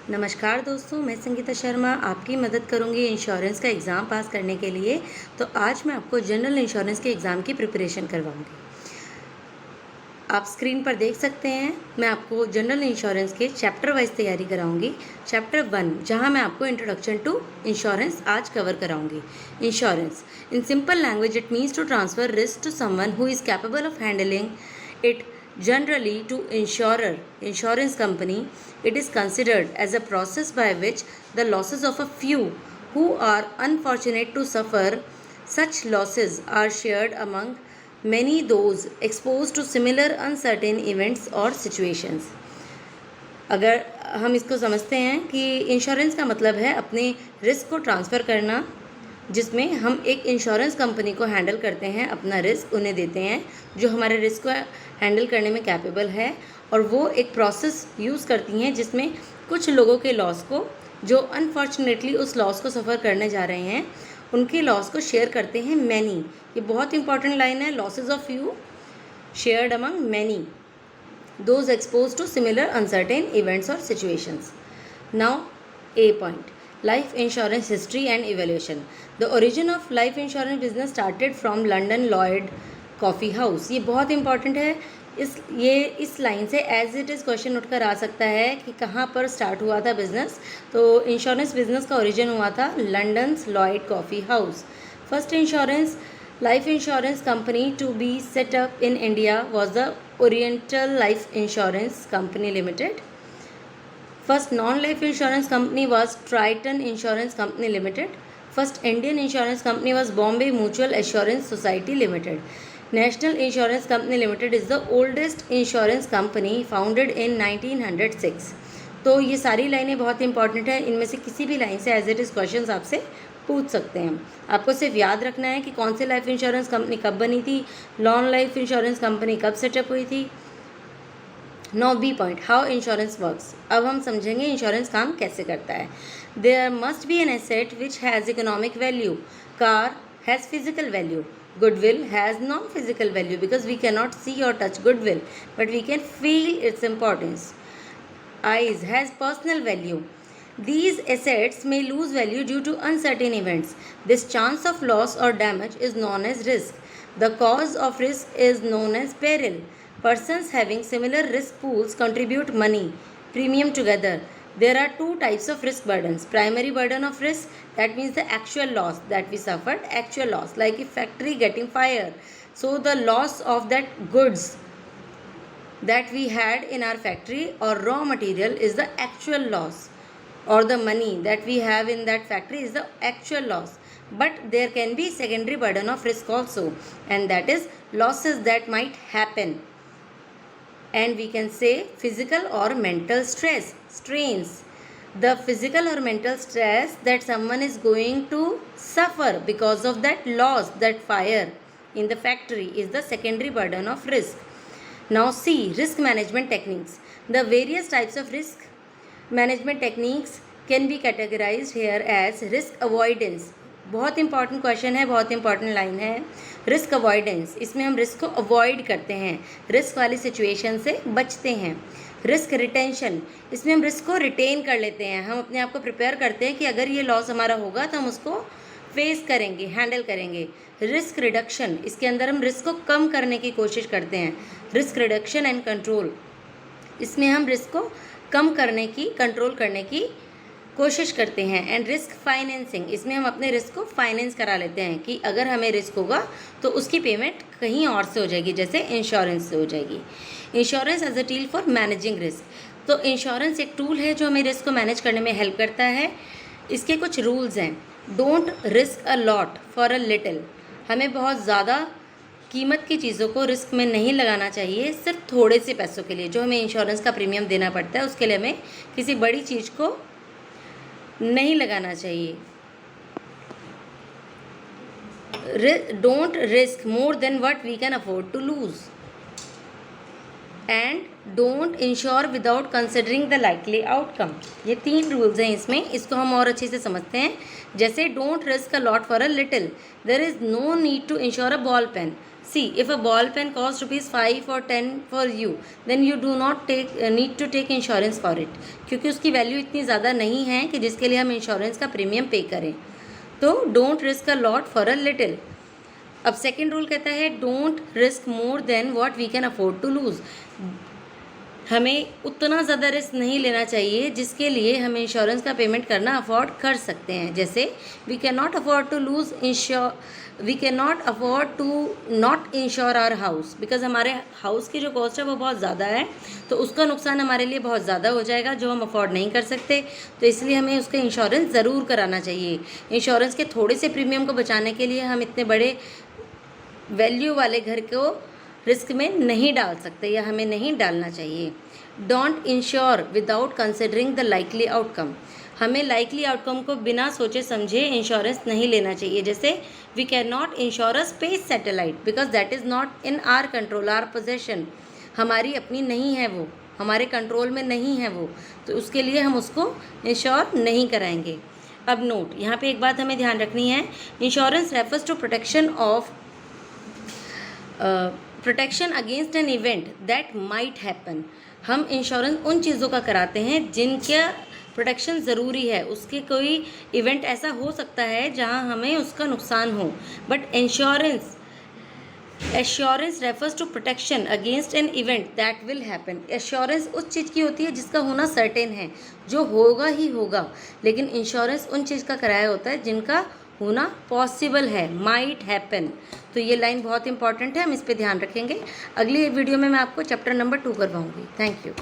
नमस्कार दोस्तों, मैं संगीता शर्मा आपकी मदद करूंगी इंश्योरेंस का एग्ज़ाम पास करने के लिए। तो आज मैं आपको जनरल इंश्योरेंस के एग्ज़ाम की प्रिपरेशन करवाऊंगी। आप स्क्रीन पर देख सकते हैं, मैं आपको जनरल इंश्योरेंस के चैप्टर वाइज तैयारी कराऊंगी। चैप्टर 1 जहां मैं आपको इंट्रोडक्शन टू इंश्योरेंस आज कवर कराऊंगी। Insurance in simple language it means to transfer risk to someone who is capable of handling it. Generally, to insurance company, it is considered as a process by which the losses of a few who are unfortunate to suffer such losses are shared among many those exposed to similar uncertain events or situations. अगर हम इसको समझते हैं कि insurance का मतलब है अपने रिस्क को ट्रांसफ़र करना, जिसमें हम एक इंश्योरेंस कंपनी को हैंडल करते हैं, अपना रिस्क उन्हें देते हैं जो हमारे रिस्क को हैंडल करने में कैपेबल है, और वो एक प्रोसेस यूज़ करती हैं जिसमें कुछ लोगों के लॉस को, जो अनफॉर्चुनेटली उस लॉस को सफ़र करने जा रहे हैं, उनके लॉस को शेयर करते हैं मैनी। ये बहुत इंपॉर्टेंट लाइन है, losses of you shared among many those exposed to similar uncertain events or situations. Now, A point. Life insurance history and evaluation. The origin of life insurance business started from London Lloyd Coffee House. ये बहुत important है। इस line से as it is question उठकर आ सकता है कि कहाँ पर स्टार्ट हुआ था बिजनेस। तो इंश्योरेंस बिजनेस का ओरिजिन हुआ था London Lloyd coffee house. First insurance life insurance company to be set up in India was the Oriental Life Insurance Company Limited. First non-life insurance company was Triton Insurance Company Limited. First Indian insurance company was Bombay Mutual Assurance Society Limited. National Insurance Company Limited is the oldest insurance company founded in 1906. तो ये सारी लाइनें बहुत important है। इनमें से किसी भी लाइन से एज इट इज़ क्वेश्चन आपसे पूछ सकते हैं। आपको सिर्फ याद रखना है कि कौन सी लाइफ इंश्योरेंस कंपनी कब बनी थी, नॉन लाइफ इंश्योरेंस कंपनी कब सेटअप हुई थी। No B point, how insurance works. अब हम समझेंगे इंश्योरेंस काम कैसे करता है। There must be an asset which has economic value. Car has physical value. Goodwill has non-physical value because we cannot see or touch goodwill, but we can feel its importance. Eyes has personal value. These assets may lose value due to uncertain events. This chance of loss or damage is known as risk. The cause of risk is known as peril. Persons having similar risk pools contribute money, premium together. There are two types of risk burdens. Primary burden of risk, that means the actual loss that we suffered, actual loss, like a factory getting fire. So the loss of that goods that we had in our factory or raw material is the actual loss, or the money that we have in that factory is the actual loss. But there can be secondary burden of risk also, and that is losses that might happen, and we can say physical or mental strains. The physical or mental stress that someone is going to suffer because of that loss, that fire in the factory, is the secondary burden of risk. Now see, risk management techniques. The various types of risk management techniques can be categorized here as risk avoidance. बहुत important question है, बहुत important line है। Risk avoidance, इसमें हम risk को avoid करते हैं, risk वाली सिचुएशन से बचते हैं। रिस्क रिटेंशन, इसमें हम रिस्क को रिटेन कर लेते हैं, हम अपने आप को प्रिपेयर करते हैं कि अगर ये लॉस हमारा होगा तो हम उसको फेस करेंगे, हैंडल करेंगे। रिस्क रिडक्शन, इसके अंदर हम रिस्क को कम करने की कोशिश करते हैं। रिस्क रिडक्शन एंड कंट्रोल, इसमें हम रिस्क को कम करने की, कंट्रोल करने की कोशिश करते हैं। एंड रिस्क फाइनेंसिंग, इसमें हम अपने रिस्क को फाइनेंस करा लेते हैं कि अगर हमें रिस्क होगा तो उसकी पेमेंट कहीं और से हो जाएगी, जैसे इंश्योरेंस से हो जाएगी। Insurance as a tool for managing risk, तो इंश्योरेंस एक टूल है जो हमें रिस्क को मैनेज करने में हेल्प करता है। इसके कुछ रूल्स हैं। Don't risk a lot for a little, हमें बहुत ज़्यादा कीमत की चीज़ों को रिस्क में नहीं लगाना चाहिए सिर्फ थोड़े से पैसों के लिए। जो हमें इंश्योरेंस का प्रीमियम देना पड़ता है उसके लिए हमें किसी बड़ी चीज़ को नहीं लगाना चाहिए। Don't risk more than what we can afford to lose, and don't insure without considering the likely outcome. ये 3 रूल्स हैं इसमें, इसको हम और अच्छे से समझते हैं। जैसे don't risk a lot for a little, there is no need to insure a ball pen. See, if a ball pen costs ₹5 or 10 for you, then you do not need to take insurance for it, क्योंकि उसकी value इतनी ज़्यादा नहीं है कि जिसके लिए हम इंश्योरेंस का प्रीमियम पे करें। तो don't risk a lot for a little. अब सेकेंड रूल कहता है don't risk more than what we can afford to lose. हमें उतना ज़्यादा रिस्क नहीं लेना चाहिए जिसके लिए हम इंश्योरेंस का पेमेंट करना अफोर्ड कर सकते हैं। जैसे we can not afford to lose we can not afford to not insure our house, because हमारे हाउस की जो कॉस्ट है वो बहुत ज़्यादा है, तो उसका नुकसान हमारे लिए बहुत ज़्यादा हो जाएगा जो हम अफोर्ड नहीं कर सकते। तो इसलिए हमें उसका इंश्योरेंस ज़रूर कराना चाहिए। इंश्योरेंस के थोड़े से प्रीमियम को बचाने के लिए हम इतने बड़े वैल्यू वाले घर को रिस्क में नहीं डाल सकते या हमें नहीं डालना चाहिए। Don't insure without considering the likely outcome. हमें लाइकली आउटकम को बिना सोचे समझे इंश्योरेंस नहीं लेना चाहिए। जैसे we can not insure a space satellite because that is not in our control, our possession. हमारी अपनी नहीं है वो, हमारे कंट्रोल में नहीं है वो, तो उसके लिए हम उसको इंश्योर नहीं कराएंगे। अब नोट, यहाँ पे एक बात हमें ध्यान रखनी है, insurance refers to protection against an event that might happen. हम इंश्योरेंस उन चीज़ों का कराते हैं जिनका प्रोटेक्शन ज़रूरी है। उसके कोई इवेंट ऐसा हो सकता है जहां हमें उसका नुकसान हो, but assurance refers to protection against an event that will happen. Assurance उस चीज़ की होती है जिसका होना सर्टेन है, जो होगा ही होगा, लेकिन इंश्योरेंस उन चीज़ का कराया होता है जिनका होना पॉसिबल है, माइट हैपन। तो ये लाइन बहुत इंपॉर्टेंट है, हम इस पर ध्यान रखेंगे। अगली वीडियो में मैं आपको चैप्टर नंबर 2 करवाऊंगी। Thank you.